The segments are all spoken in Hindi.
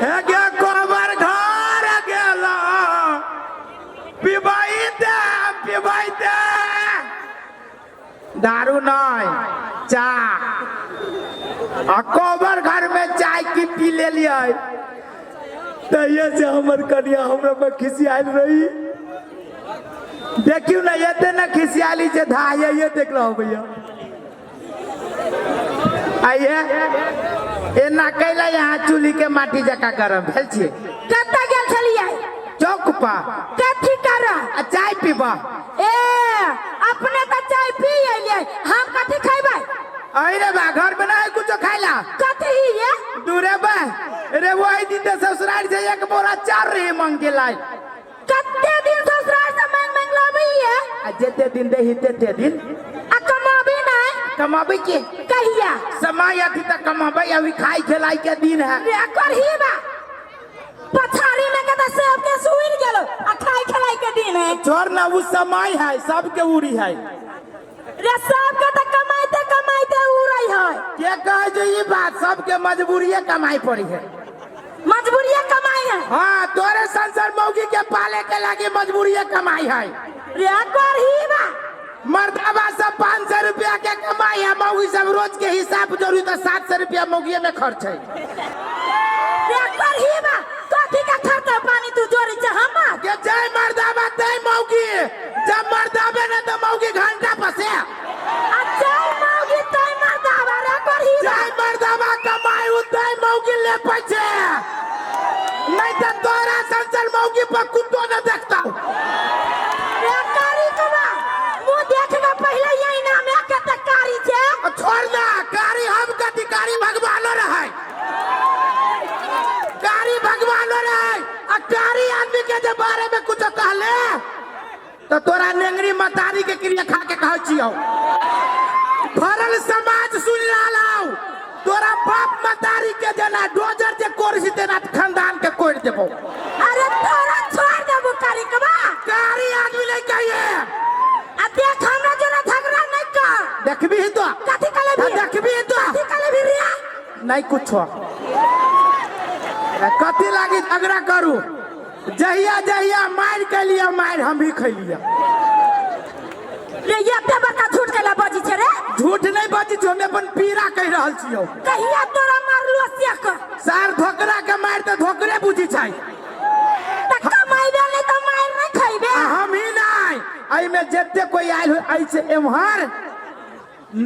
है क्या कोबर घर गेला पिबाइते दारू नहीं चाय आ कोबर घर में चाय की पी ले लिया तैये से हमर कन्या हमरा में खिसियाल रही देखियो ना ये ना खिसियाली से धा ये देख लो भैया आइए एना कैला यहाँ चूल्ही के माटी जका गरम भेल छिए कत्ता गेल छलिए चौक पर कथी कर चाय पीबा ए अपने तो चाय पी एलिए हम कथी खैबै अरे बा घर में नहीं कुछ खाइला कथी ये दूरे बा रे वही दिन से ससुराल से एक बोरा चार रे मांग के लाई कत्ते दिन ससुराल से मांग लाबै ये आ जेते दिन देही तेते दिन आ कमाबी नहीं कमाबे के कहिया समय अभी तक कमाबे अभी खाई खिलाई के दिन है रे करही बा पछाड़ी में के सेब के सुइन गेलो आ खाई खिलाई के दिन है छोड़ ना वो समय है सबके उड़ी है रे सब के तो कमाइते कमाइते उड़ई है के कहे जो ये बात सबके मजबूरीए कमाई पड़ी है मजबूरीए कमाई है हाँ तोरे संसार मौगी के पाले के लगे मजबूरीए कमाई है रे करही बा मर्दाबा सब 500 रुपया के कमाई है मौगी सब रोज के हिसाब जोड़ी तो 700 रुपया मौगिए में खर्च है रे करही बा कथी का खर्चा पानी तू जोड़ी छ हम के जय मर्दाबा तय मौगी जब मर्दाबे न तो मौगी घंटा पसे अच्छा मौगी तय मर्दाबा रे करही जय मर्दाबा कमाई उतय मौगी ले पछे नहीं तो तोरा संसार मौगी पर कुत्तो न देखता रे कारी कबा मुंह देखना पहले यही नाम है के तकारी छे छोड़ ना कारी हम कति कारी भगवानो रहे कारी भगवानो रहे आ कारी आदमी के जे बारे में कुछ कहले तो तोरा नेंगरी मतारी के क्रिया खा के कह छियो भरल समाज सुन लाओ तोरा बाप मतारी के जना डोजर जे कोरसी तेना खानदान के कोड़ देबो अरे तोरा छोड़ देबो कारी कबा कारी आदमी नहीं कहिए आ देख हमरा जना झगड़ा नहीं कर देखबी ही तो कथी कले भी देखबी ही तो कथी कले भी रे नहीं कुछ कथी लागी झगड़ा करू जहिया जहिया मार के लिया मार हम ही खैलिया रे ये पे बड़का झूठ केला बजी छे रे झूठ नहीं बजी छो हमें अपन पीरा कह रहल छियो कहिया तोरा मारलो सेक सार धोकरा के मार तो धोकरे बुझी छै त कमाइबे नहीं तो मार नहीं खइबे हम ही नहीं आई में जत्ते कोई आइल हो आई से एमहर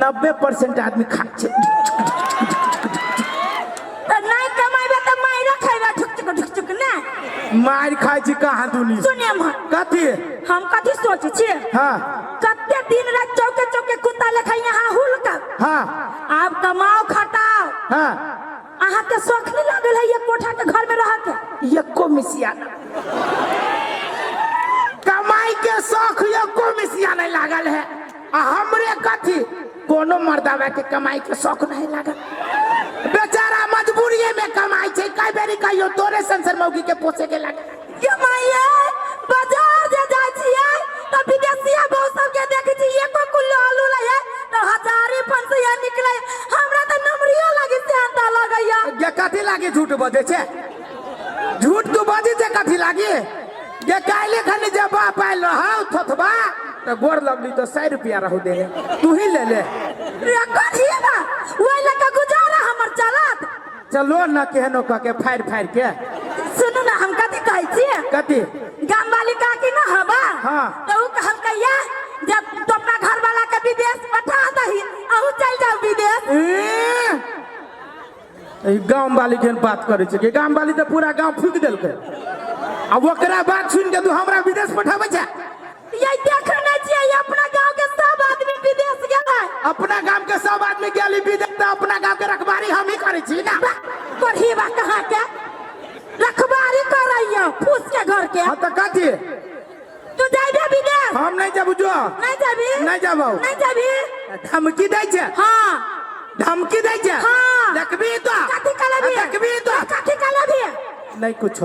90% आदमी खा छै त नहीं कमाइबे त मार खइबे ठुक ठुक ना मार खाई छी कहां दुनी सुने हम कथी हम कथी सोचे छी हां कत्ते दिन रात चौके चौके कुत्ता लेखा यहाँ हुलका हां आप कमाओ खटाओ हां अहाँ के शौक नहीं लागल है ये कोठा के घर में रह के एको मिसिया कमाई के शौक एको मिसिया नहीं लागल है आ हमरे कथी कोनो मर्दावा के कमाई के शौक नहीं लागल बेचारा मजबूरीए में कमाई छै कई बेरी कहियो तोरे संसार मौगी के पोसे के लागे ये माये बाजार जे जाय छियै त विदेशिया बहुत सब के देखै छी एको किलो आलू लए त 1500 निकले हमरा त नमरियो लागे से अंता लगैया ये कथी लागे झूठ बजे छे झूठ तू बजे छे कथी लागे ये काइले खनी जे बाप आइल रहौ थथबा त गोर लगली तो 100 रुपया रहू दे तू ही ले ले रे कथी बा ओइ लका गुजारा हमर चलत चलो न केहनो क के फाड़ फाड़ के सुनु ना हम कथी कहै छी कथी गाम वाली काकी ना हवा हां तो उ कहल कहिया जब तो अपना घर वाला के विदेश पठा दही अहू चल जाओ विदेश ए गांव वाली के बात करे छै कि गांव वाली तो पूरा गांव फूक देलकै अब ओकरा बात सुन के तू हमरा विदेश पठाबै छै ये देखना चाहिए अपना गांव के सब आदमी विदेश गेल है अपना गांव के सब आदमी गेली विदेश त अपना गांव के रखवारी हम ही करै छी ना पढ़ी बा कहां के रखवारी करैयो फूस के घर के हां त कथी तू जाइबे विदेश हम नहीं जाबू जो नहीं जाबी नहीं जाबो नहीं जाबी धमकी दै छै हां धमकी दै छै हां देखबी तो कथी कलबी देखबी तो कथी कलबी नहीं कुछ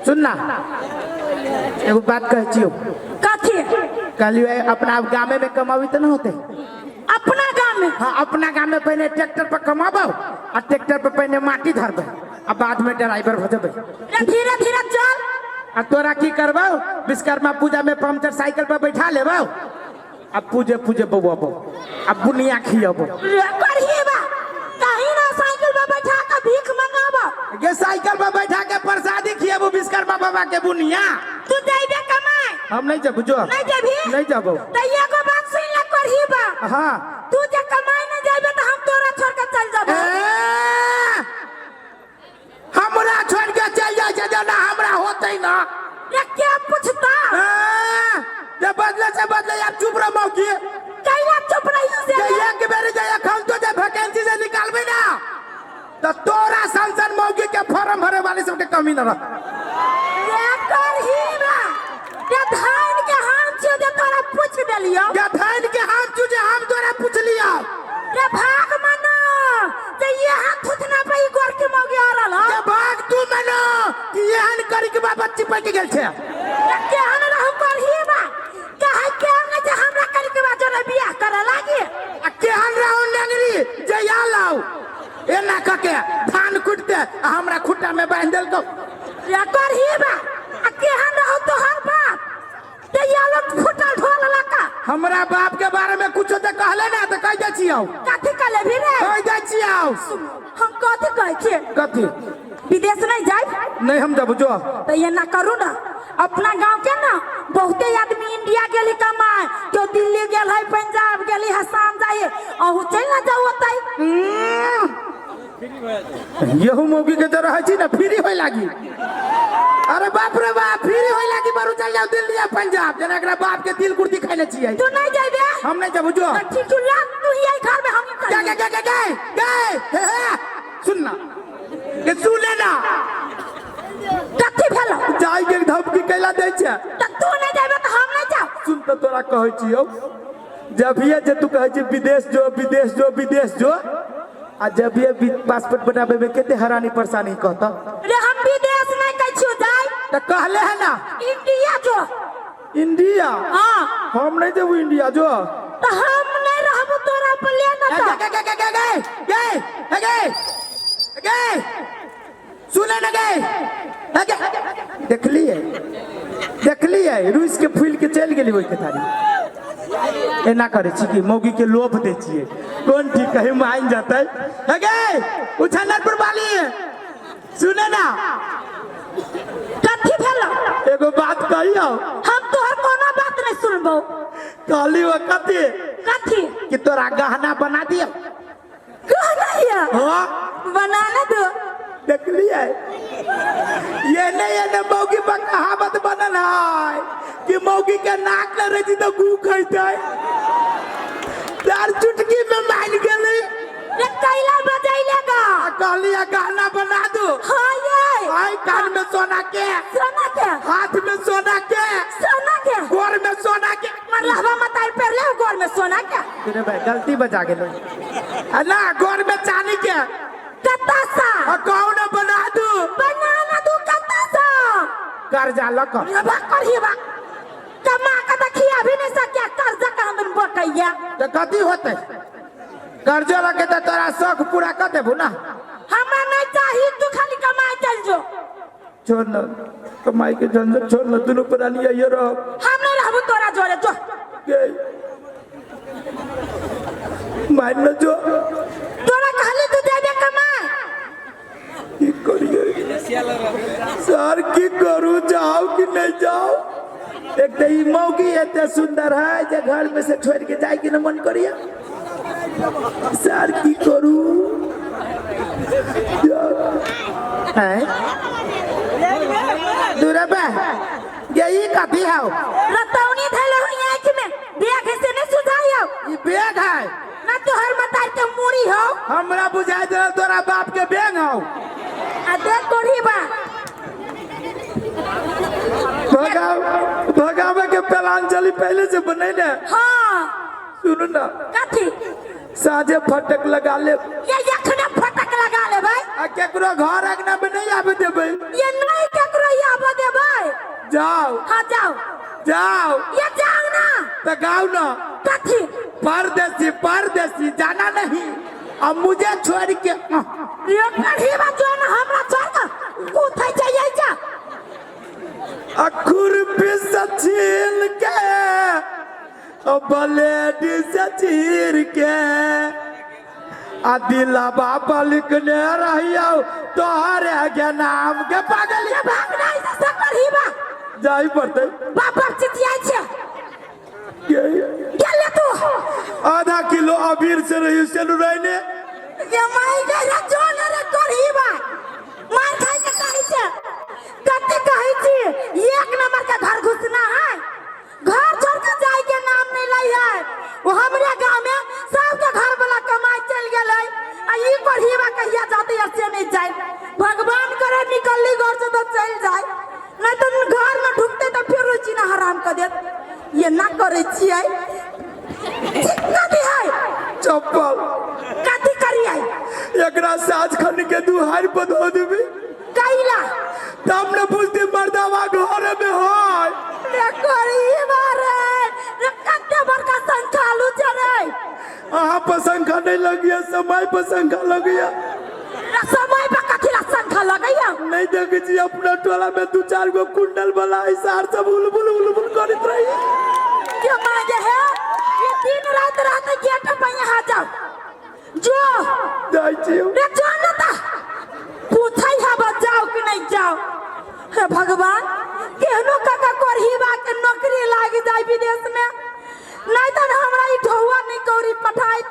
सुन ना एगो बात कह छियो कथी कहलियो अपना गाँव में कमावी तो न होते अपना गांव में हाँ अपना गाँव में पहले ट्रैक्टर पर कमाबो आ ट्रैक्टर पे पहले माटी धरबे आ बाद में ड्राइवर भजबे रे धीरे धीरे चल आ तोरा की करबो विश्वकर्मा पूजा में पंचर साइकिल पर बैठा लेबो अब पूजे पूजे बबुआ अब बुनिया खियबो रे करही बा कहीं ना साइकिल पे बैठा के भीख मंगाबो ये साइकिल पर बैठा के प्रसादी खियबो विश्वकर्मा बाबा के बुनिया तू जाइबे कमाए हम नहीं जब जो नहीं जेबी नहीं जाबो तो एगो बात सुन ले करही बा हां तू जे कमाए नहीं जाइबे तो हम तोरा छोड़ के चल जाबो हमरा छोड़ के चल जाय जे ना हमरा होतै ना रे क्या पूछता ये बदले से बदले यार चुप रहो मौकी कैला चुप रही से एक बेर जाय अकाउंट तो जे वैकेंसी से निकालबे ना तो तोरा संसद मौकी के फॉर्म भरे वाले सब के कमी न रह रे करही बा ये धान के हम छे जे तोरा पूछ देलियो ये धान के हम तुझे हम तोरा पूछ लिया रे भाग मना जे ये हाथ उठना पे गोर के मौगी आ रहल ये भाग तू मनो कि एहन करी के बाबा चिपक गेल छे रे केहन रहू करही बा कहे के न जे हमरा करी के बाद जोरे बियाह करे लागी आ केहन रहू नगरी जे या लाओ एना कके धान कुटते हमरा खुट्टा में बांध देल को रे करही बा आ केहन रहू तोहर बाप ते या लोग फुटल ढोल लका हमरा बाप के बारे में कुछ तो कहले ना तो कह दे छियो कथि कले भी रे कह दे छियो हम कथि कहै छियै कथी विदेश नहीं जाए नहीं हम जब जो तो ये ना करू ना अपना गांव के ना बहुते आदमी इंडिया गेली कमाए क्यों दिल्ली गेल है पंजाब गेली है शाम जाए अहू चल ना जाओ ओतै यहू मौगी के जो रहे छी ना फ्री होय लागी अरे बाप रे बाप फ्री होय लागी बारू चल जाओ दिल्ली या पंजाब जना एकरा बाप के दिल कुर्ती खाइले छियै तू नहीं जाइबे हम नहीं जब जो ठीक ला तू यही घर में हम गे सुन ना के सुने ना कथि भेल जाई के धमकी कैला दै छै त तू नहीं जाइबे तो हम नहीं जाओ सुन तो तोरा कहै छियो जब ये जे तू कहै छी विदेश जो विदेश जो विदेश जो आ जब ये पासपोर्ट बनाबे में केते हैरानी परेशानी कहता रे हम विदेश नहीं कहै छियो जाय त कहले है ना इंडिया जो इंडिया हां हम नहीं जब इंडिया जो तो हम नहीं रहबो तोरा पर ले ना गे सुने ना गे देखलिए रूस के फूल के चल गेली ओइ के थारी एना करे छी कि मौगी के लोभ दे छिए कौन ठीक कहे मान जाते गे उछनरपुर वाली सुने ना कथि भेल एगो बात कहियो हम तोहर कोनो बात नहीं सुनबो कहली वो कथी कथि कि तोरा गहना बना दियो कहना है हां बनाने दो देखलिए ये नहीं मौगी पर कहावत बनल है कि मौगी के नाक न रही तो गू कहते तार चुटकी में मान गेली रे कैला बजैलेगा कहली गहना बना दो हां ये आई कान में सोना के हाथ में सोना के गोर में सोना के मतलब मताई पर ले गोर में सोना के तेरे भाई गलती बजा गेलो ना गोर में चांदी के कत्ता सा कौन बना दू कत्ता सा कर्जा लक बा करही बा कमा के देखिया भी नहीं सके कर्जा का हम बकैया तो कथी होते कर्जा लगे तो तोरा शौक पूरा कर देबू ना हमरा नहीं चाहिए तू खाली कमाए चल जो छोड़ ना कमाई के झंझट छोड़ ना दोनों प्राणी ये रहो हम नहीं रहबो तोरा जोरे जो मान न जो तोरा कहली तू देबे कमाए की करिए सर की करू जाओ कि नहीं जाओ एक तो ई मौगी एते सुंदर है जे घर में से छोड़ के जाए कि न मन करिए सर की करू है दूरबे यही कथी है रतौनी धैले हुई आंख में बैग से नहीं सुझाइयो ई बैग है ना तोहर मतार के मुड़ी हो हमरा बुझाई दे तोरा बाप के बैग हो आ देख कोढ़ी बा भगावे के प्लान चली पहले से बनैले हां सुन ना कथी साजे फटक लगा ले ये यखने फटक लगा ले भाई आ केकरो घर अंगना में नहीं आवे देबे ये नहीं केकरो आबे दे भाई जाओ हां जाओ जाओ ये जाओ ना तो गाओ ना कथी परदेसी परदेसी जाना नहीं अब मुझे छोड़ के ये कढ़ीवा जोन हमरा चल उठै जाइए जा अखुर पे सचिन के ब्लेड से चीर के दिलवा पर लिखने रहियो तोहरे के नाम के पागल ये भागना इसे से कढ़ीवा जाई पड़ते बाप चितिया छे क्या ले तू आधा किलो अबीर से रही चलू रहने ये माई गरा जोन रे कढ़ीवा मार खाई के कहै छे कते कहै छी एक नंबर के घर घुसना है घर छोड़ के जाए के नाम नहीं लै है वो हमरे गांव में सबके घर वाला कमाई चल गेलै आ ई कढ़ीवा कहिया जाते ऐसे नहीं जाए भगवान करे निकलली घर से तो चल जाए नहीं तो घर में ढुकते तो फिर रोजीना हराम कर देत ये ना करे छियै कथी है चप्पल कथी करियै एकरा साज खन के दुहार पर धो देबी कैला तब न बुझते मर्दावा घर में होय रे कढ़ीवा रे रे कते बड़का संखालू चले अहाँ पर संख्या नहीं लगिया समय पर संख्या लगिया समय पे कथी ला संखा लगैया नहीं देखे छी अपना टोला में 2-4 गो कुंडल वाला हिसार सब उलबुल करत रही क्या मांगे है ये दिन रात रात गेट पे यहाँ जाओ जो जाई छी रे जानता पूछै है जाओ कि नहीं जाओ हे भगवान केहनो काका कढ़ीवा के नौकरी लाग जाए विदेश में नहीं तो हमरा ई ढौआ नहीं कौरी पठाई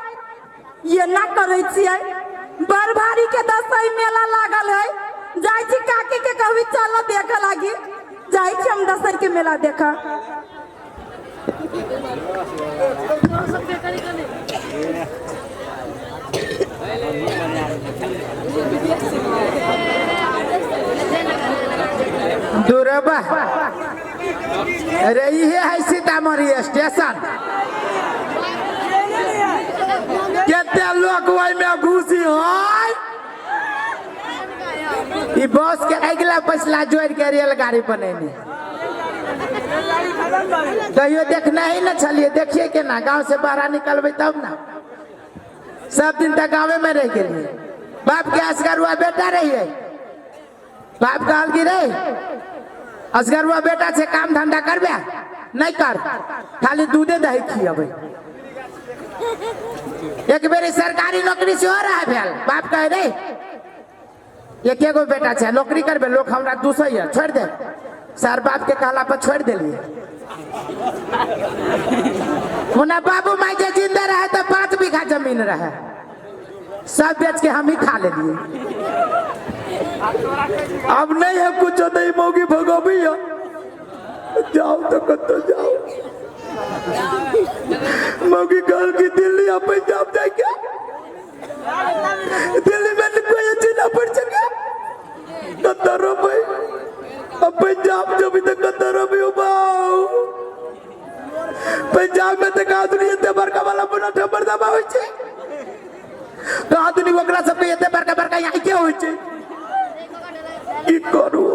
ये ना करे छियै बरभारी के दसई मेला लागल है जाय छी काकी के कहबी चल देखे लागी जाय छी हम दसई के मेला देखा दूरबा अरे ये है सीतामढ़ी स्टेशन केते लोग ओइ में घुसी होय ई बस के अगला पछला जोड़ के रेलगाड़ी बनेने कहियो देखना ही न चलिए देखिए के ना गांव से बाहर निकलबे तब ना सब दिन तक गाँव में रह गेलिए बाप के असगरुआ बेटा रहिए बाप कहल की रे असगरुआ बेटा से काम धंधा करबे नहीं कर खाली दूधे दही खियाबे एक बेरी सरकारी नौकरी से हो रहा है भेल बाप कहे रे एक एगो बेटा छे नौकरी करबे लोग हमरा दूसै है छोड़ दे सर बाप के कहला पर छोड़ देलिए मुना बाबू माई जे जिंदा रहे तो 5 बीघा जमीन रहे सब बेच के हम ही खा ले लिए अब नहीं है कुछ नहीं मौगी भगोबी जाओ तो कतो जाओ मौगी घर की दिल्ली या पंजाब जाए क्या दिल्ली में कोई अच्छी ना पड़ सके कतरो भाई अब पंजाब जो भी तक कतरो भी उबाओ पंजाब में तक आदमी इतने बड़का वाला बना ठबर दबा होई छे तो आदमी वकरा सब के इतने बड़का यहाँ क्या होई छे की करू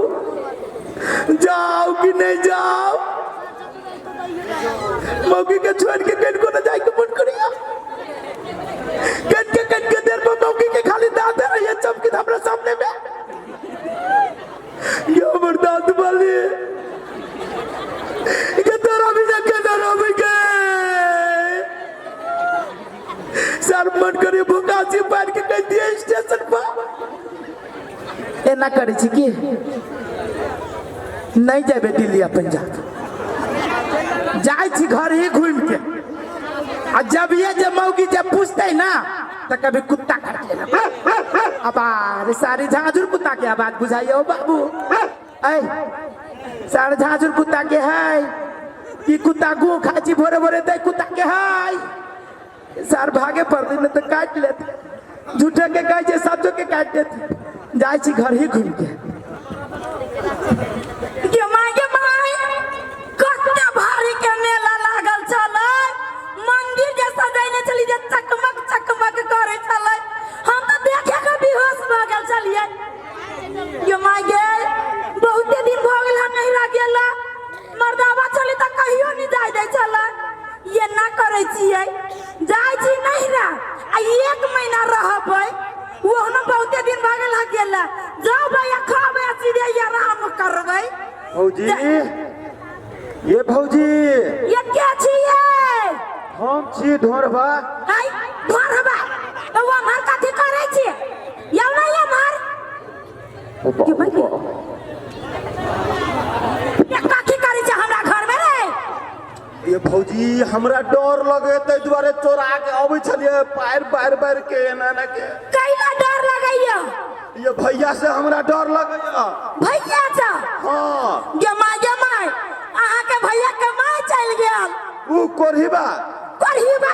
जाओ कि नहीं जाओ मौकी के छोड़ के कट को न जाए के मन करिया कट के देर पर मौकी के खाली दांत है ये चमकी हमरा सामने में ये बर्दाश्त वाली ये तेरा भी ना के डरो के सर मन करे भुकासी पार के कह दिए स्टेशन पर ए ना करे छी की नहीं जाबे दिल्ली या पंजाब जाए छी घर ही घूम के आ जब ये जब मौगी जब पूछते ना तो कभी कुत्ता काट लेना अब अरे सारी झांझुर कुत्ता के आवाज बुझाइए हो बाबू ऐ सारे झांझुर कुत्ता के है कि कुत्ता गो खाची भोरे भोरे दे कुत्ता के है सार भागे पड़ दिन तो काट लेते झूठे के कहे जे सब के काट देते जाए छी घर ही घूम के ये मांगे माई कते भारी के मेला लागल चले मंदिर जे सजाइने चली जे चकमक चकमक करे चले हम तो देखे के बेहोश भ गेल चलिए ये मांगे बहुते दिन भ गेल हम नहीं रह गेला मर्दावा चली त कहियो नहीं जाय दे चले ये ना करे छिए जाय छी नहीं रा आ 1 महीना रहबै वो ना बहुते दिन भागल हा गेला जाओ भैया खावे सीधे आराम करबै भौजी ये भौजी ये क्या छिए हम छी ढोरबा हाय ढोरबा तो वो मार काठी करे छी यौ ना ये मार के भाई ये काठी करे छी हमरा घर में रे ये भौजी हमरा डर लगे तै दुआरे चोरा के आबै छलिए पैर बार बार के एना के कैला डर लगैया ये भैया से हमरा डर लगैया भैया से हां जमाई आहा के भैया कमाई चल गेल ऊ कोरहिबा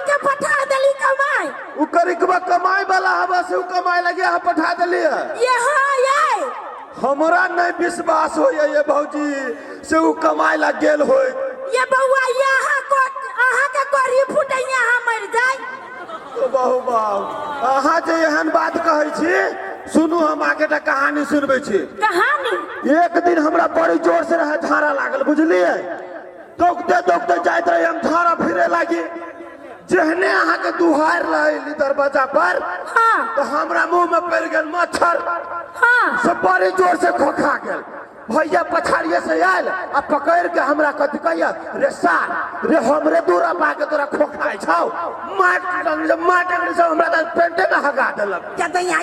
के पठा देली कमाई ऊ करिकबा कमाई वाला हवा से ऊ कमाई लगे हम पठा देली ये हां ये हमरा नहीं विश्वास होय ये भौजी से ऊ कमाई लग गेल होय ये बउआ यहाँ को आहा के कोरी फुटै यहाँ मर जाय तो बहु बाबू अहाँ जे एहन बात कहै छी सुनू हम आगे टा कहानी सुनबै छी कहानी एक दिन हमरा बड़ी जोर से रहे झाड़ा लागल बुझलिए दौड़ते जाइत रहे हम झाड़ा फिरे लागी जहने अहाँ के दुहार रही दरवाजा पर हाँ तो हमरा मुंह में पड़ गेल मच्छर हाँ सब बड़ी जोर से खोखा गेल भैया पछाड़िए से आयल आ पकड़ के हमरा कथी कहिया रे सार रे हमरे दूरा पाके तोरा खोखाई छौ माट से हमरा त पेंटे में हगा देलक जतैया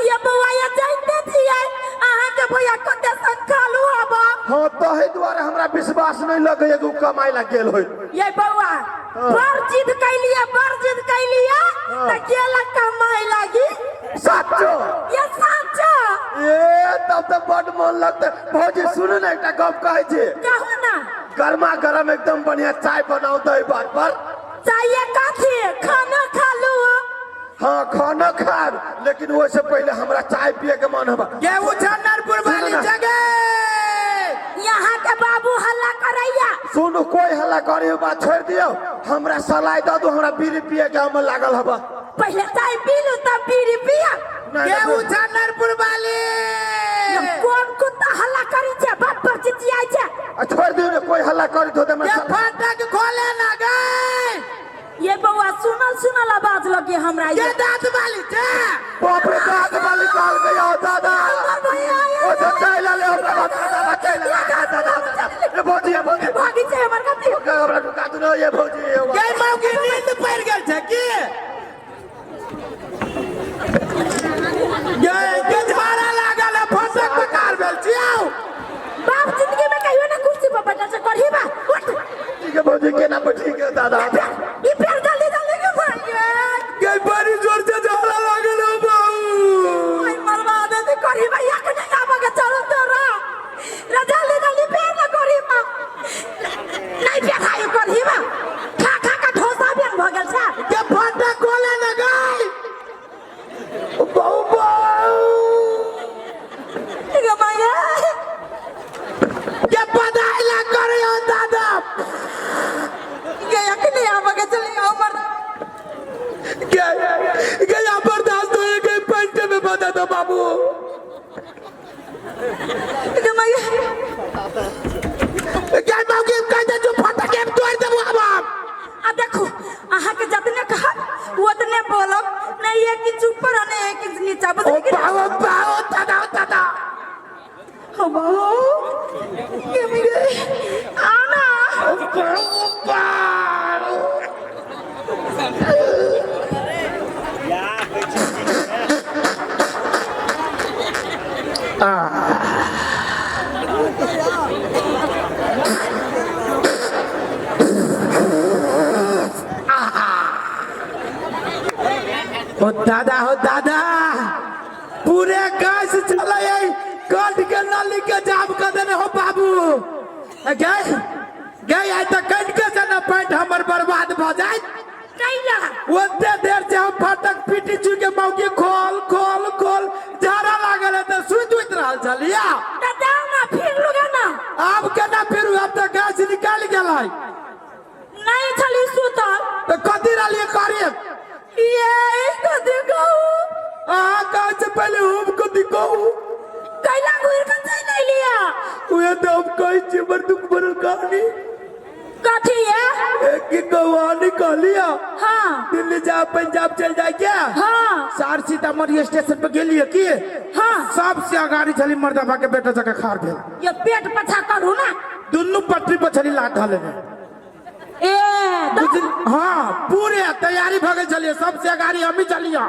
ये बउआ ये जानते छियै आहा के भैया कते संखालू हबा हां तहि द्वारे हमरा विश्वास नहीं लगे एगो कमाई ला गेल होय ये बउआ बड़ जिद कैलिए त केला कमाई लागी साचो ये साचो ए तब तो बड़ मन लगते भौजी सुन ना एकटा गप कहै छी कहू ना गर्मा गरम एकदम बढ़िया चाय बनाओ दही बात पर चाय काथी खाना खा लो हाँ खाना खा लेकिन वो से पहले हमरा चाय पिए के मन हबा ये उछनरपुर वाली जगह यहाँ के बाबू हल्ला करैया सुनो कोई हल्ला करे बात छोड़ दियो हमरा सलाह दो दो हमरा बीड़ी पिए के हम लागल हबा पहले चाय पी लो तब बीड़ी पिया ये उछनरपुर वाली कौन कुत्ता हल्ला करी छे बाप पर चिचियाई छे छोड़ दियो ने कोई हल्ला करे तो ये फाटक खोले ना गए ये बउआ सुनल आवाज लगे हमरा ये दांत वाली छे बाप रे दांत वाली काल गया दादा ओ चला ले हमरा दादा ये भौजी भागी छे हमर कथी हमरा दुका दो ये भौजी ये मौकी नींद पड़ गेल छे की ये झाड़ा लागल है फसक पकार भेल छियौ बाप जिंदगी में कहियो ना कुर्सी पर बैठल से करही बा उठ ठीक है भौजी केना बैठी के दादा ई पैर जल्दी के भाइये ये बड़ी जोर से झाड़ा लागल है बाऊ ओए मरवा दे ते करही बा या के नहीं आबा के चलो तोरा रे जल्दी पैर ना करही बा नहीं देखाई करही बा खा का ढोसा बेन भ गेल छा ये फाटक खोले ना गए बाऊ ठीक माया ये पदाई ला करियो दादा गया कि नहीं आवा के चले आओ मर गया बर्दाश्त हो गई पेंट में बता दो बाबू माया क्या मौकी कहते जो फाटक के तोड़ देबो अब आ देखो आहा के जतने कहा उतने बोलब नहीं एक इंच ऊपर और नहीं एक इंच नीचे बस ओ बाओ दादा हो बाओ ये मेरे आना हो दादा पूरे गैस चले कट के नली के जाम कर देने हो बाबू गए आई तो कट के से ना पैंट हमर बर्बाद भ जाए कैला ओते देर से हम फाटक पीटी चु के मौकी खोल झाड़ा लागल है तो सुत रहल छलिया दादा ना फिर लुगा ना अब केना फिर अब तो गैस निकाल गेलै नहीं चली सुतल तो कथी रहलिए करिए ये कथी कहू कहाँ से पहले हम कथी कहू कैला गुर का नहीं लिया उहे तो हम कहि छी बड़ दुख भरल कहानी कथी है? एक की कहानी कहलिया हाँ दिल्ली जा पंजाब चल जाए क्या? हाँ सार सीतामढ़ी स्टेशन पे गेलिए की हाँ सबसे अगाड़ी चली मर्दाबा के बेटा जगह खार भेल ये पेट पछा करू ना दुनू पटरी पर चली लात ढाले में ए हाँ पूरे तैयारी भगे चलिए सबसे अगाड़ी हम ही चलिए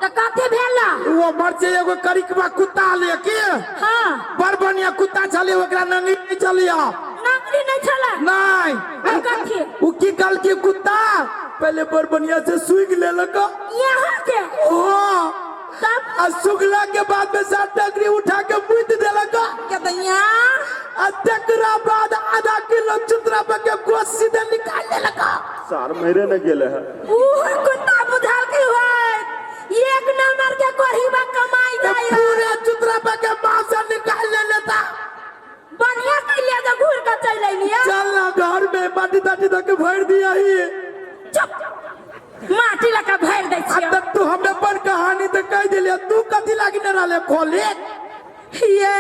तो कथी भेला? वो मर्चे एगो करिकबा कुत्ता ले के हाँ बड़ बढ़िया कुत्ता चले ओकरा नंगी नहीं चलिए नौकरी नहीं चला नहीं कथी वो की कल की कुत्ता पहले बड़ बढ़िया से सुख ले लगा यहाँ के हाँ तब आ सुगला के बाद में सात टकरी उठा के मुद देलक क्या दैया आ तकरा बाद आधा किलो चुतरा पे के गोश्त सीधे निकाल देलक सार मेरे न गेले है ओह कुत्ता बुझाल के होय एक नंबर के कोहिबा कमाई तो जाए पूरे चुतरा पे के मांस निकाल ले लेता बढ़िया कैले जा घूर के चल लिया चल ना घर में माटी ताटी तक भर दिया ही चुप माटी लका भर दे छियो तब तू हमें पर कहानी तो कह दिलिया तू कथी लागी न रहले खोले ये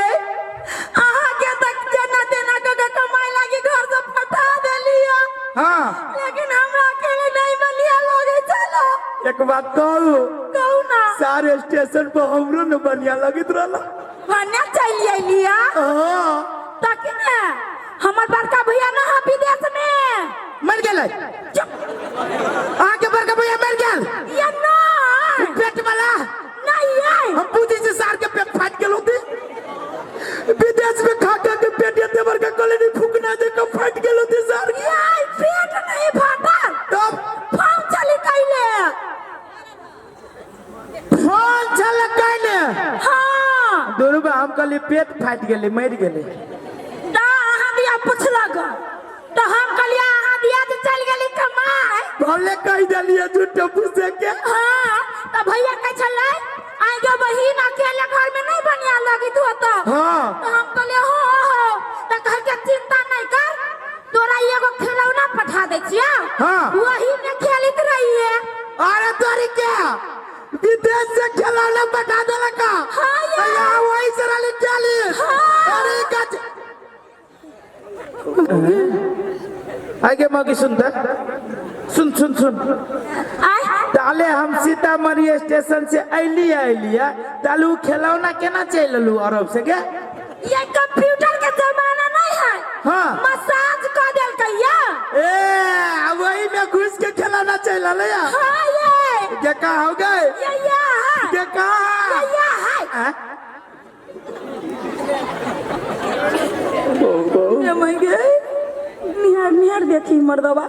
आहा के तक जना देना के कमाई लागी घर से फटा देलिया हाँ लेकिन हमरा अकेले नहीं बलिया लोगे चलो एक बात कहू कहू ना सारे स्टेशन पर हमरो न बढ़िया लगित रहला भन्ने चल लिया हाँ ताकि ना हमर बड़का भैया ना है विदेश में मर गेले आके बड़का भैया मर गेल ये ना पेट वाला नहीं है हम बुद्धि से सार के पेट फाट गेल होती विदेश में खा खा के पेट ये देवर का कॉलोनी फूकना दे के फाट गेल होती सार ये पेट नहीं फाटा तब फाउ चली कैले फोन चल कैले हाँ दोनों बा हम कहली पेट फाट गेले मर गेले ता आहा दिया पुछलक तो हम कहलिया आहा दिया तो चल गेली कमाए भले कह दिलिए झूठे पूछे के हाँ तो भैया कह चले आगे बहिन अकेले घर में नहीं बनिया लगी तू तो हाँ तो हम कहले हो तो कह के चिंता नहीं कर तोरा एगो खिलौना पठा दे छिया हाँ। वही में खेलित रही है अरे तोरी क्या विदेश से खिलौना बता देला का हाँ यार। यहाँ वही से रली चली हाँ। अरे कच आगे मौकी सुनता सुन सुन सुन आय ताले हम सीतामढ़ी स्टेशन से अलिया तालू खिलौना केना चल लू अरब से के ये कंप्यूटर के जमाना नहीं है हाँ मसाज कर देल कैया ए वही में घुस के खिलौना चल या हाँ ये क्या कहा हो गए ये है क्या कहा ये है ये मैं गई निहार निहार देखी मर्दवा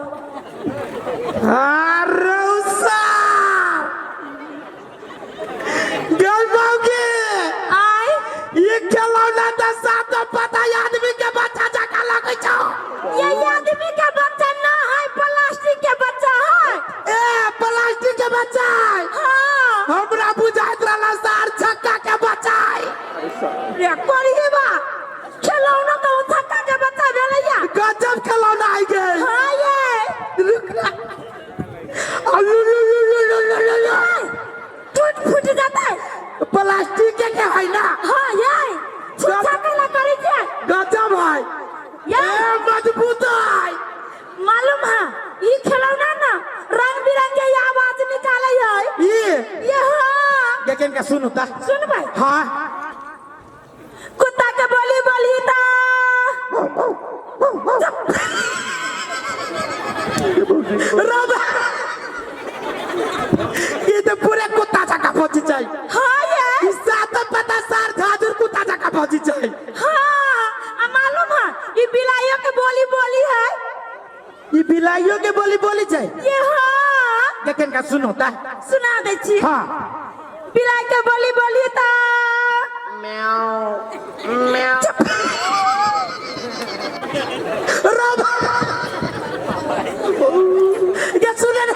रौसा गल बाऊगे आय ये खिलौना तो साथ पता आदमी के बच्चा जका लगे छो ये आदमी के बच्चा ना है प्लास्टिक के बच्चा है ए प्लास्टिक के बच्चा है हाँ हमरा बुझाइत रहला सार छक्का के बच्चा है रे कोरी बा खिलौना तो छक्का के बच्चा भेलैया गजब खिलौना आई गए हाँ ये रुक ना अल्लू टूट फूट जाता है प्लास्टिक के है ना हाँ ये छुच्छा केला करी छे गजब है ये ए मजबूत है मालूम है ये खिलौना ना रंग बिरंगे आवाज निकाले है ये हाँ लेकिन का सुनो ता सुन भाई हाँ कुत्ता के बोली बोली ता रब ये तो पूरे कुत्ता जका पहुंची चाहिए हाँ ये इससे तो पता सार झाजूर कुत्ता जका पहुंची चाहिए हाँ मालूम है ये बिलाइयों के बोली बोली है ये बिलाइयों के बोली चाहिए ये हाँ लेकिन का सुनो ता सुना दे छी हाँ बिलाई के बोली बोली ता रब ये सुने ना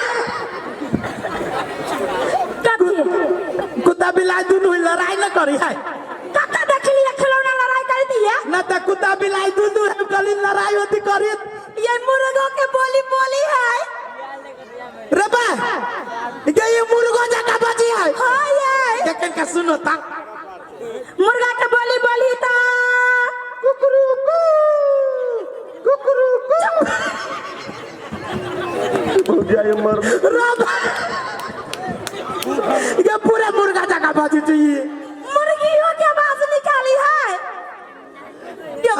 कथी कुत्ता बिलाई दोनों लड़ाई न करी है कक्का देख लिया खिलौना लड़ाई कर दिया न तो कुत्ता बिलाई दोनों गली लड़ाई होती करी ये मुर्गों के बोली बोली है रबा ये मुर्गो जका बची है हाँ ये लेकिन का सुनो ता मुर्गा के बोली बोली ता कुकरू जाए मर ये पूरे मुर्गा जगह बाजी चाहिए। मुर्गियों की आवाज निकाली है ये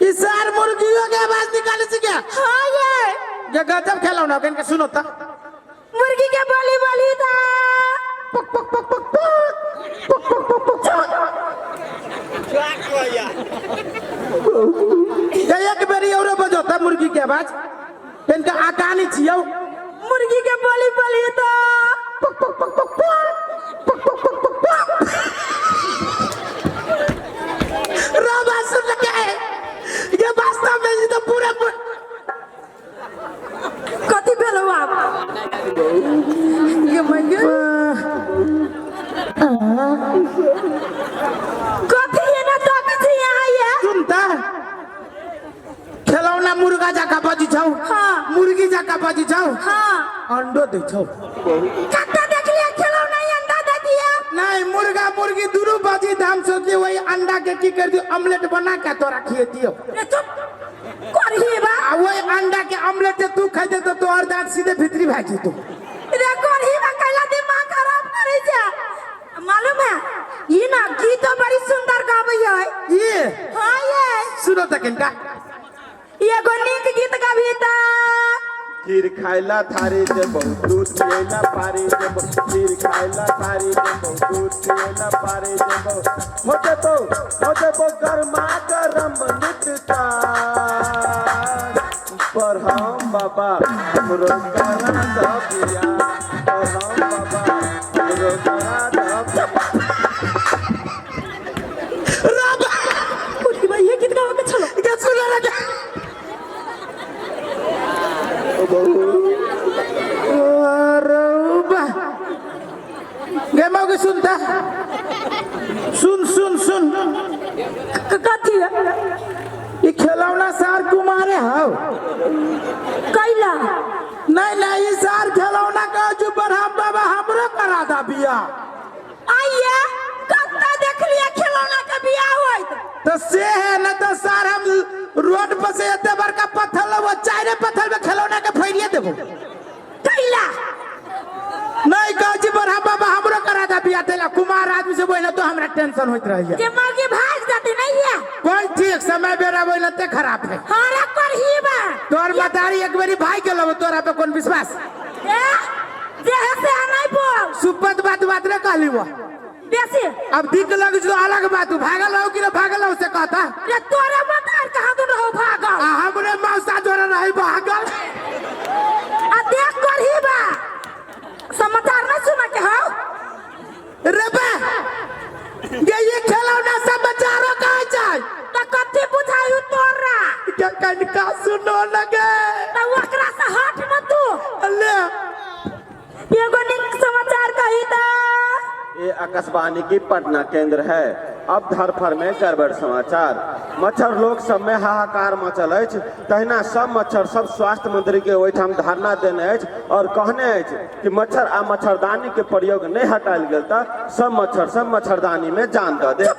इस सार मुर्गियों की आवाज निकाली थी क्या? हाँ ये गजब खेला ना कहीं सुनो था मुर्गी के बोली बोली था पक पक पक पक पक पक पक पक ये एक बेरी और बजोता मुर्गी की आवाज इनका आकानी छियो मुर्गी के बोली बोली था पक पक पक पक पक पक पक पक पक रोबा सुन लगे ये वास्तव में ये तो पूरा कथी भेलो आप ये मंगे कथी ये ना तो किसी यहाँ ये सुनता खिलौना मुर्गा जाका बाजी जाओ हाँ। मुर्गी जाका बाजी जाओ हाँ अंडो दे छो कत्ता देख लिया खिलौना ये अंडा दे दिया नहीं मुर्गा मुर्गी दोनों बाजी दाम सोचे वही अंडा के की कर दियो ऑमलेट बना के तो रखिए दियो रे चुप करही बा आ वही अंडा के ऑमलेट तू खाई दे तो और दांत सीधे भीतरी भाजी तू रे करही बा कहला दिमाग खराब करे जा मालूम है ये ना गीत तो बड़ी सुंदर गाबै है ये हाँ ये सुनो तक इनका ये गो नीक गीत गाबी ता खीर खाइला थारी दे बहुत दूध पियला पारी दे खीर खाइला थारी दे बहुत दूध पियला पारी दे होते तो गरमा गरम निकता पर हम बाबा हमरो करा दबिया पर हम बाबा हमरो करा दबिया कुछ भाई ये गीत गाओ के चलो क्या सुना लगा गेमाओ के सुनता सुन सुन सुन कथी ये खिलौना सार कुमारे हाउ कैला नहीं नहीं ये सार खिलौना का जो बरहम बाबा हमरो करा दा बिया आइए कत्ता देख लिया खिलौना का बियाह होई तो से है न तो सार हम रोड पर से एते बड़का पत्थर वो चारे पत्थर में खिलौना के फैरिए देबो कैला नहीं काजी बरहम बाबा हमरो करा दा बिया देला कुमार आदमी से बोले तो हमरा टेंशन होत रही है के मागे भाग जाते नहीं है कोई ठीक समय बेरा बोले ते खराब है हारा करही बा तोर बतारी एक बारी भाई के लो तोरा पे कौन विश्वास ए देह से नहीं बोल सुपत बात रे कहली वो बेसी अब दिख लग जो अलग बात भागल हो कि न भागल हो से कहता रे तोरा बतार कहां तू रहो भागल आ हमरे मौसा जोरा रही भागल आ देख करही बा समाचार नहीं सुना के हो रे बे ये खिलौना समाचारों कहाँ जाए त कथी बुझायु तोरा क्या कनका सुनो लगे त ओकरा से हट न तू ले एगो नीक समाचार कही ता ये आकाशवाणी की पटना केंद्र है। अब धरफर में गड़बड़ समाचार मच्छर लोग सब में हाहाकार मचल अछि तहिना सब मच्छर सब स्वास्थ्य मंत्री के ओहिठाम धरना देने अछि और कहने अछि कि मच्छर आ मच्छरदानी के प्रयोग नहीं हटायल गेल त सब मच्छर सब मच्छरदानी में जान दे दे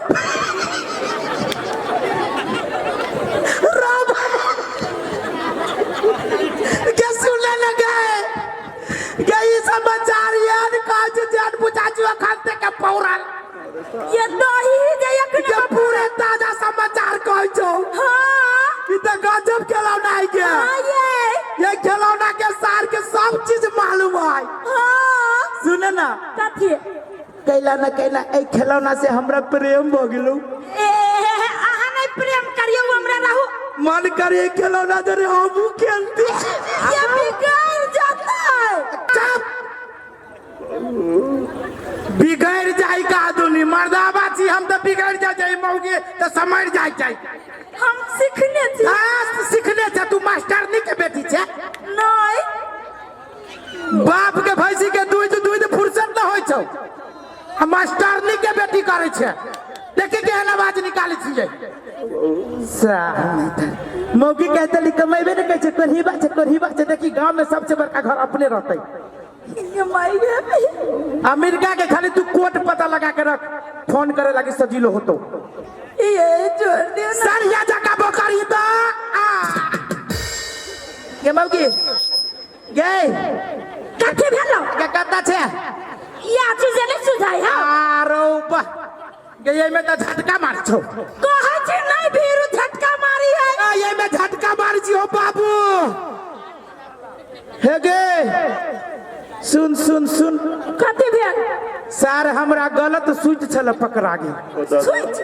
क्या सुनने लगे क्या ये समाचार याद काज जान बुझाजू खाते के पौराल ये दही जे एक ये पूरे ताजा समाचार कह छो हां ई त गजब खिलौना है के हां ये खिलौना के सार के सब चीज मालूम है हां सुन ना कथी कैला ना कैला ए खिलौना से हमरा प्रेम भ गेलौ ए आहा नहीं प्रेम करियो हमरा रहू मन करे खिलौना जरे हमू खेलती ये बिगड़ जाता है चुप बिगड़ जाई का दुनी मर्दाबा छी हम तो बिगड़ जाई मौगे तो समझ जाई हम सीखने छी हां सीखने छ तू मास्टरनी के बेटी छ नहीं बाप के भैंसी के दूध फुर्सत न होय छौ हम मास्टरनी के बेटी करे छ देखे के हन आवाज निकाली छिए मौगी कहते ली कमेबे न कहै छ करही बात देखी गांव में सबसे बड़का घर अपने रहतै ये मायरे अमेरिका के खाली तू कोट पता लगा के रख फोन करे लगी सजीलो होतो ये छोड़ दियो ना सरिया जका बोकरी तो ये मौगी पता छे या चीज नहीं सुझाई है आरो बा ये में तो झटका मार छो कहे छी नहीं भीरू झटका मारी है ये में झटका मार छी हो बाबू हे गे सुन सुन सुन कथी भेल सर हमरा गलत स्विच छल पकड़ा गेल स्विच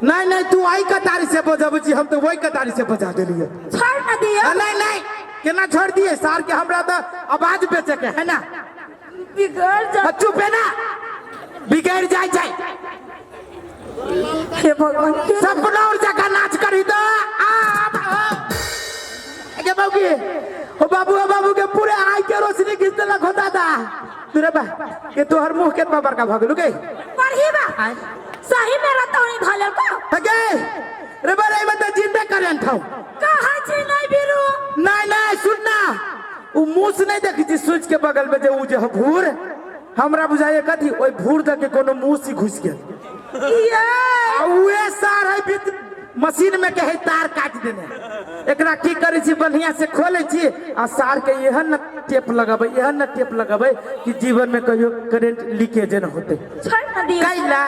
नहीं नहीं तू आई कतारी से बजाबै छी हम तो वही कतारी से बजा देलिए छोड़ न दियो नहीं नहीं केना छोड़ दिए सर के हमरा तो आवाज बेचे के है ना बिगड़ जा चुप है ना बिगड़ जाए जाए हे भगवान सपना और जगह नाच करी तो के बाबू के पूरे आई के रोशनी खींच देलक होता था तेरे बा के तोहर मुंह केतना बड़का भ गेलु के पढ़ी बा सही में रतौनी धले को हगे रे बा रे बता जिंदा करंट हौ कहे छी नहीं भीरू नहीं नहीं सुन ना उ मुंह से नहीं देखी छी स्विच के बगल में जे उ जे भूर हमरा बुझाए कथी ओइ भूर द के कोनो मुंह से घुस गेल ये उए सार है बीत मशीन में कहे तार काट देने एकरा की करे छी बढ़िया से खोले छी आ सार के एहन न टेप लगाबै कि जीवन में कहियो करंट लीकेज न होते छोड़ न दियो कैला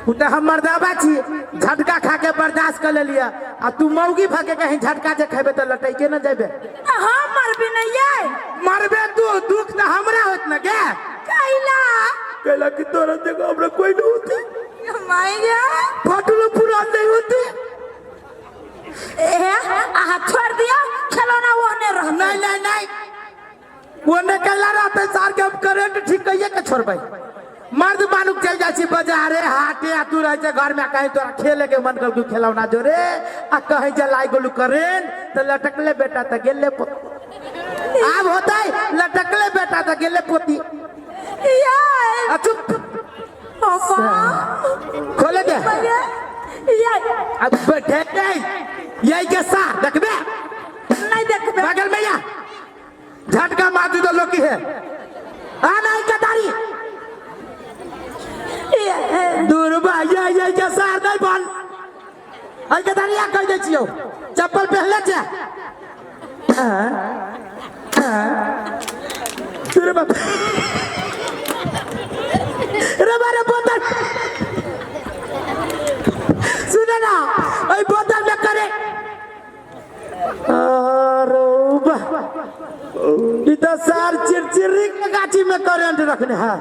उ त हमर दावा छी झटका खा के बर्दाश्त कर लेलिया आ तू मौगी भागे कहीं झटका जे खेबे त लटै के न जेबे हम मरबे नहीं ये मरबे तू दुख त हमरा होत न गे कैला कि तोरा जगह हमरा कोई न होती मायगे फाटलो पूरा नहीं होती आहा छोड़ दियो खिलौना वो ने रह नहीं नहीं नहीं वो ने कैला रहते सार के अब करंट ठीक कहिए के छोड़बै मर्द बानुक चल जाय छी बाजारे हाटे आ तू रह जे घर में कहीं तोरा खेले के मन कर खिलौना जोरे आ कहीं जे लाई गोलू करंट त लटकले बेटा त गेले अब होतै लटकले बेटा त गेले पोती ये चुप पापा खोले दे ये अब बैठे नहीं यही के साथ देखबे नहीं देखबे बगल में या झटका मार दी तो लोकी है आ नहीं कतारी दूर भाई यही के साथ नहीं बन आई कतारी आ कह दे छियो चप्पल पहले छे तेरे बाप रे बारे बोतल सुने ना ओई बोतल में करे अरे इधर सार चिरचिरी के गाछी में करंट रखने हैं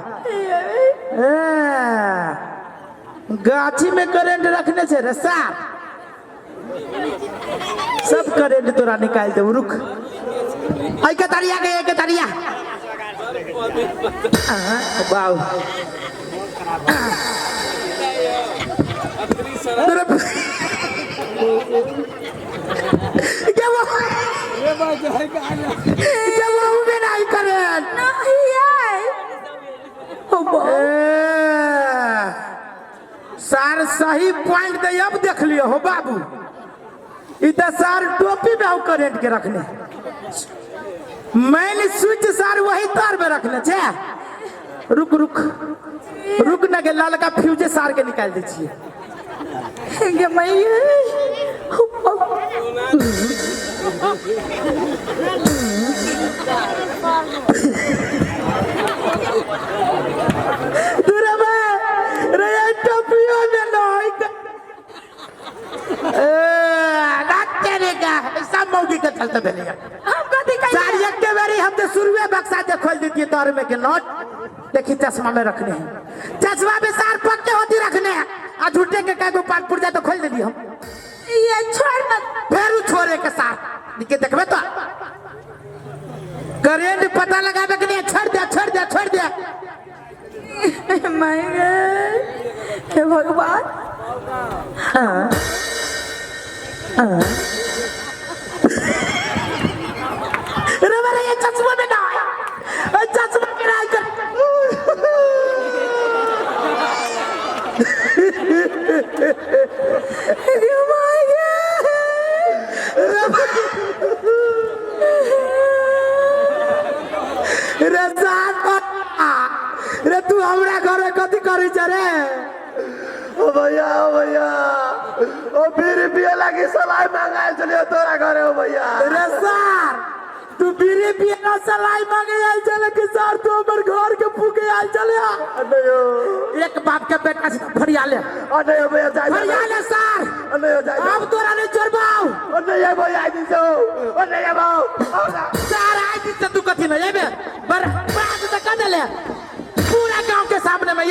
गाछी में करंट रखने से रे सार सब करंट तोरा निकाल दे रुक आई के तरिया गए के तरिया वाओ क्या वो भी नहीं करे नहीं है सार सही पॉइंट दे अब देख लियो हो बाबू इधर सार टोपी में हो करंट के रखने मैंने स्विच सार वही तार में रखने छे रुक रुक रुक न के लाल का फ्यूजे सार के निकाल दे छिए ये मैं दूर में रे टोपियों में नहीं नाचने का सब मौगी के चलते भेलिया हम कथी सार एक के बारी हम तो शुरुए बक्सा दे खोल देती तोर में के नोट देखी चश्मा में रखने हैं चश्मा में सार पक्के होती रखने हैं आ झूठे के कई गो पाट पुर्जा तो खोल देती हम ये छोड़ मत फिर उ छोरे के साथ निके देखबे तो करंट पता लगाबे के नहीं छोड़ दे मैं हे भगवान रे मेरे ये चश्मा में ना आया चश्मा में ना कर रे तू हमरा घर कथी करी छ रे ओ भैया ओ फिर पिए लगी सलाई मंगाए चलिए तोरा घरे ओ भैया रे सार तू बीरे पियला सलाई मांगे आई चले कि सर तू हमर घर के फूके आई चले अरे एक बाप के बेटा से फरिया ले अरे भैया जाए फरिया ले सर अरे जाए अब तोरा ने चोरबाऊ अरे भैया आई दिसो अरे बाऊ सर आई दिन से तू कथी न जेबे बर बात त कने ले पूरा गांव के सामने में